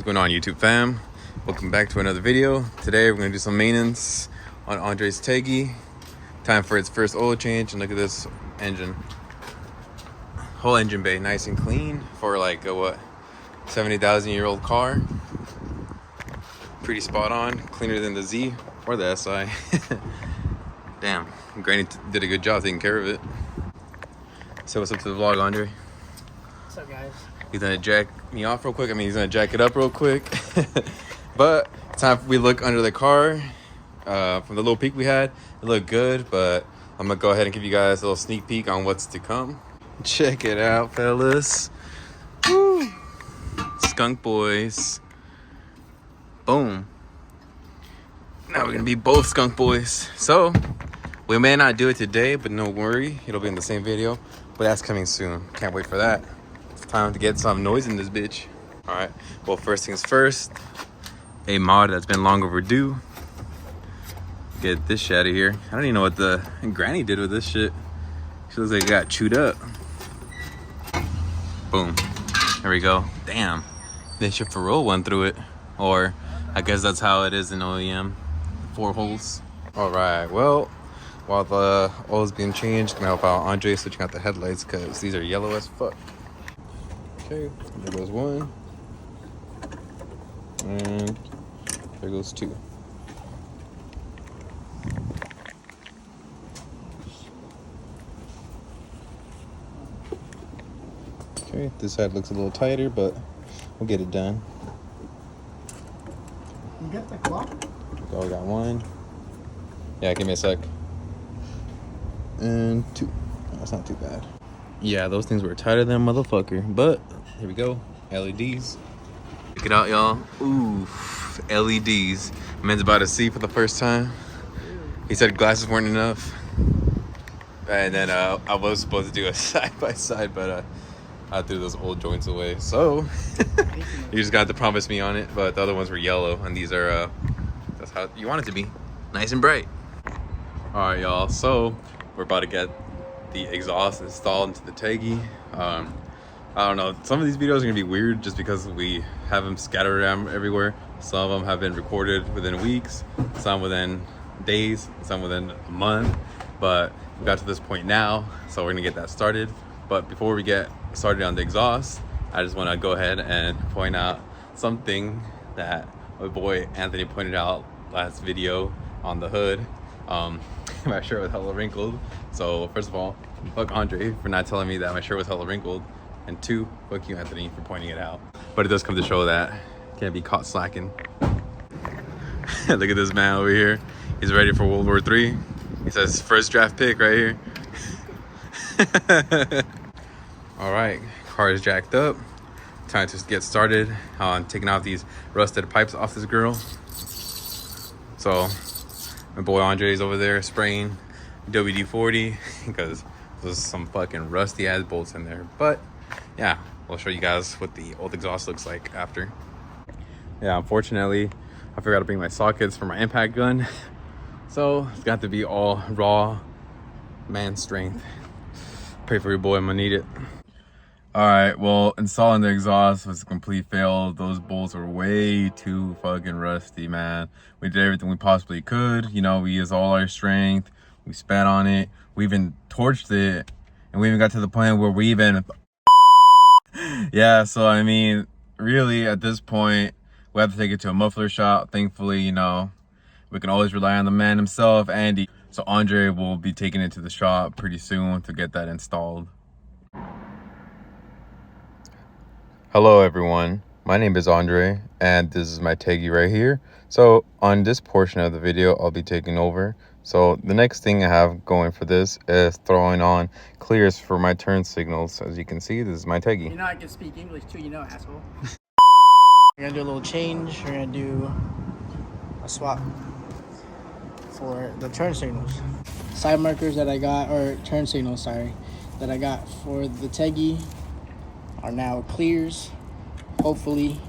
going on, YouTube fam? Welcome back to another video. Today we're gonna do some maintenance on Andre's Teggy. Time for its first oil change, and look at this engine. Whole engine bay nice and clean for like a what, 70,000-year-old car. Pretty spot on, cleaner than the Z or the SI. Damn, Granny did a good job taking care of it. So what's up to the vlog, Andre? What's up, guys? He's gonna jack me off real quick. I mean, he's gonna jack it up real quick. But time we look under the car. From the little peek we had, it looked good, but I'm gonna go ahead and give you guys a little sneak peek on what's to come. Check it out, fellas. Woo! Skunk boys. Boom. Now we're gonna be both skunk boys. So we may not do it today, but no worry, it'll be in the same video. But that's coming soon. Can't wait for that. It's time to get some noise in this bitch. All right. Well, first things first. A mod that's been long overdue. Get this shit out of here. I don't even know what the Granny did with this shit. She looks like it got chewed up. Boom. There we go. Damn. They should for real went through it. Or I guess that's how it is in OEM. 4 holes. All right. Well, while the oil is being changed, I'm gonna help out Andre switching out the headlights because these are yellow as fuck. Okay. There goes one. And there goes 2. Okay, this side looks a little tighter, but we'll get it done. You got the clock? Oh, I got 1. Yeah, give me a sec. And 2. That's not too bad. Yeah, those things were tighter than a motherfucker, but here we go. LEDs. Check it out, y'all. Oof, LEDs. Man's about to see for the first time. He said glasses weren't enough. And then I was supposed to do a side-by-side, but I threw those old joints away. So you just got to promise me on it, but the other ones were yellow, and these are, that's how you want it to be. Nice and bright. All right, y'all. So we're about to get the exhaust installed into the Teggy. I don't know, some of these videos are gonna be weird just because we have them scattered around everywhere. Some of them have been recorded within weeks, some within days, some within a month, but we got to this point now, so we're gonna get that started. But before we get started on the exhaust, I just want to go ahead and point out something that my boy Anthony pointed out last video on the hood. My shirt was hella wrinkled. So first of all, fuck Andre for not telling me that my shirt was hella wrinkled. And 2, fuck you, Anthony, for pointing it out. But it does come to show that can't be caught slacking. Look at this man over here. He's ready for World War III. He says first draft pick right here. All right, car is jacked up. Time to get started on taking off these rusted pipes off this girl. So my boy Andre is over there spraying WD-40 because there's some fucking rusty ass bolts in there. But yeah, we'll show you guys what the old exhaust looks like after. Yeah, unfortunately, I forgot to bring my sockets for my impact gun. So it's got to be all raw man strength. Pray for your boy, I'm gonna need it. All right, well, installing the exhaust was a complete fail. Those bolts were way too fucking rusty, man. We did everything we possibly could. You know, we used all our strength. We spat on it. We even torched it. And we even got to the point where we even... Yeah, so I mean, really, at this point, we have to take it to a muffler shop. Thankfully, you know, we can always rely on the man himself, Andy. So Andre will be taking it to the shop pretty soon to get that installed. Hello everyone, my name is Andre and this is my Teggy right here. So on this portion of the video, I'll be taking over. So the next thing I have going for this is throwing on clears for my turn signals. As you can see, this is my Teggy. You know I can speak English too, you know, asshole. We're gonna do a little change. We're gonna do a swap for the turn signals. Side markers that I got, or turn signals, sorry, that I got for the Teggy are now clears. Hopefully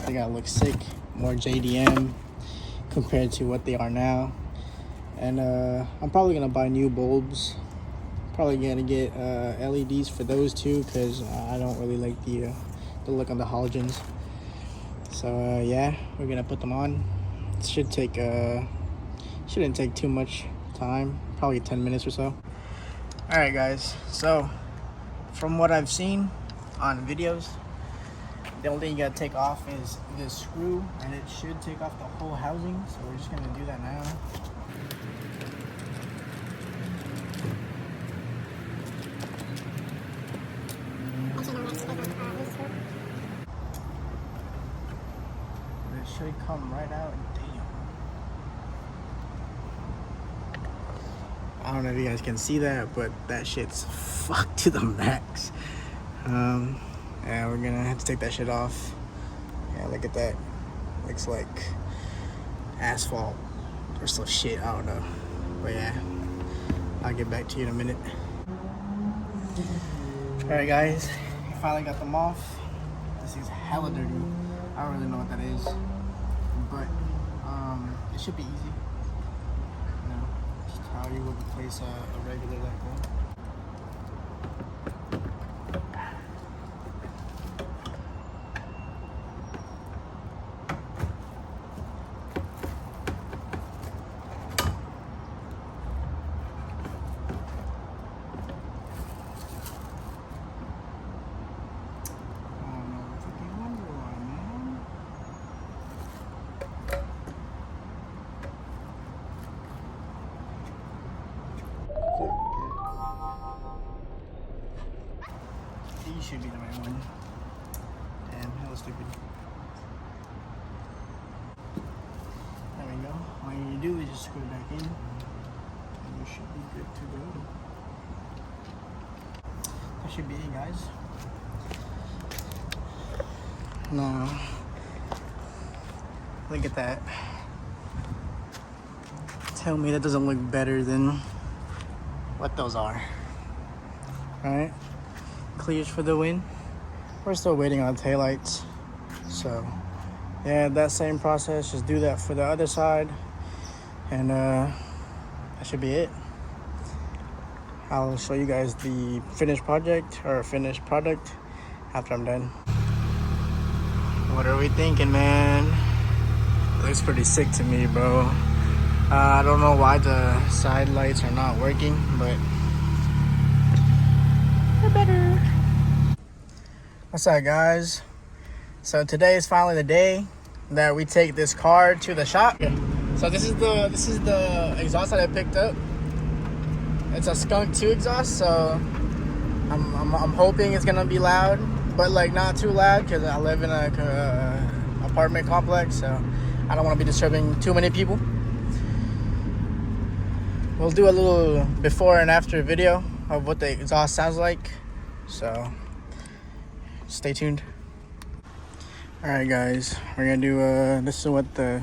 they gotta look sick, more JDM compared to what they are now. And I'm probably gonna buy new bulbs. Probably gonna get LEDs for those too, because I don't really like the look on the halogens. So yeah, we're gonna put them on. It shouldn't take too much time, probably 10 minutes or so. All right, guys. So from what I've seen on videos, the only thing you gotta take off is this screw, and it should take off the whole housing. So we're just gonna do that now. It should come right out. Damn. I don't know if you guys can see that, but that shit's fucked to the max. Yeah, we're gonna have to take that shit off. Yeah, look at that. Looks like asphalt or some shit. I don't know. But yeah, I'll get back to you in a minute. Alright, guys. We finally got them off. This is hella dirty. I don't really know what that is. But it should be easy. You know, just how you would replace a regular light bulb. These should be the right one. Damn, hella stupid. There we go. All you need to do is just screw it back in, and you should be good to go. That should be it, guys. Now, look at that. Tell me that doesn't look better than what those are. Alright, clears for the win. We're still waiting on taillights. So, yeah, that same process, just do that for the other side. And that should be it. I'll show you guys the finished product after I'm done. What are we thinking, man? It looks pretty sick to me, bro. I don't know why the side lights are not working, but they're better. What's up, guys? So today is finally the day that we take this car to the shop. So this is the exhaust that I picked up. It's a Skunk2 exhaust, so I'm hoping it's gonna be loud, but like not too loud because I live in a apartment complex, so I don't want to be disturbing too many people. We'll do a little before and after video of what the exhaust sounds like, so stay tuned. All right, guys, we're gonna do this is what the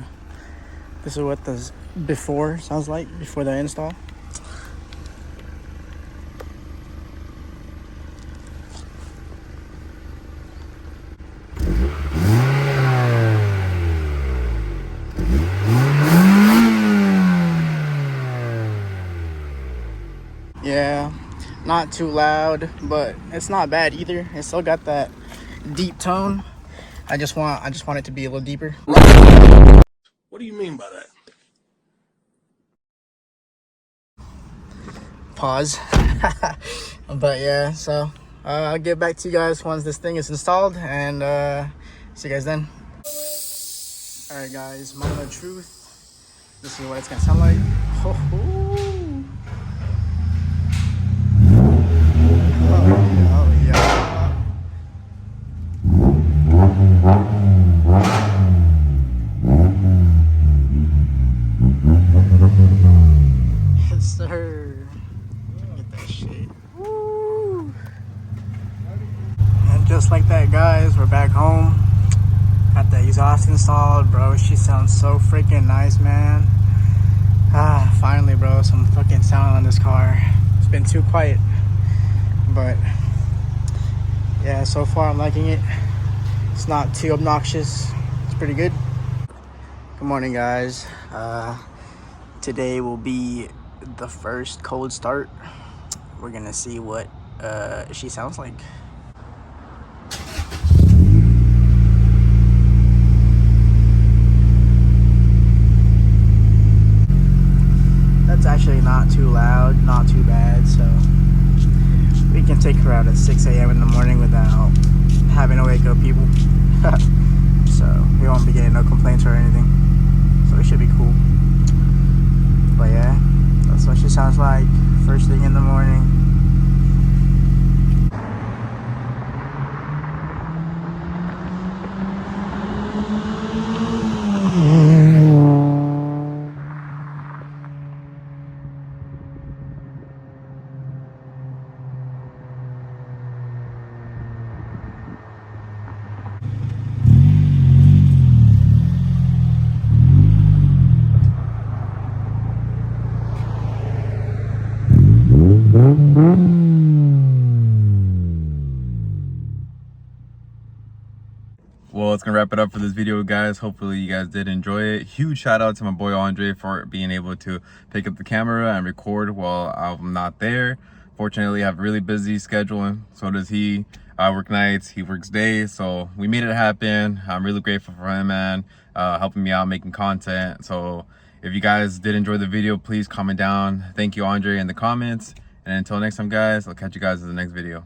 before sounds like before the install. Yeah, not too loud, but it's not bad either. It still got that deep tone. I just want it to be a little deeper. What do you mean by that? Pause. But yeah, so I'll get back to you guys once this thing is installed, and see you guys then. All right, guys, moment of truth. This is what it's gonna sound like. Oh yeah. Yes, sir. Get that shit. Woo. And just like that, guys, we're back home. Got the exhaust installed, bro. She sounds so freaking nice, man. Finally, bro, some fucking sound on this car. It's been too quiet, but yeah, so far I'm liking it. It's not too obnoxious. It's pretty good. Good morning, guys. Today will be the first cold start. We're gonna see what she sounds like. not too loud, not too bad, so we can take her out at 6 a.m. in the morning without having to wake up people. So we won't be getting no complaints or anything, so it should be cool. But yeah, that's what she sounds like first thing in the morning. Well, it's gonna wrap it up for this video, guys. Hopefully you guys did enjoy it. Huge shout out to my boy Andre for being able to pick up the camera and record while I'm not there. Fortunately, I have a really busy schedule, so does he. I work nights, he works days, so we made it happen. I'm really grateful for him, man, helping me out, making content. So if you guys did enjoy the video, please comment down. Thank you, Andre, in the comments. And until next time, guys, I'll catch you guys in the next video.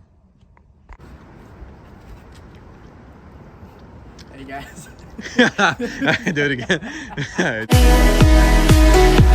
Hey guys. Do it again.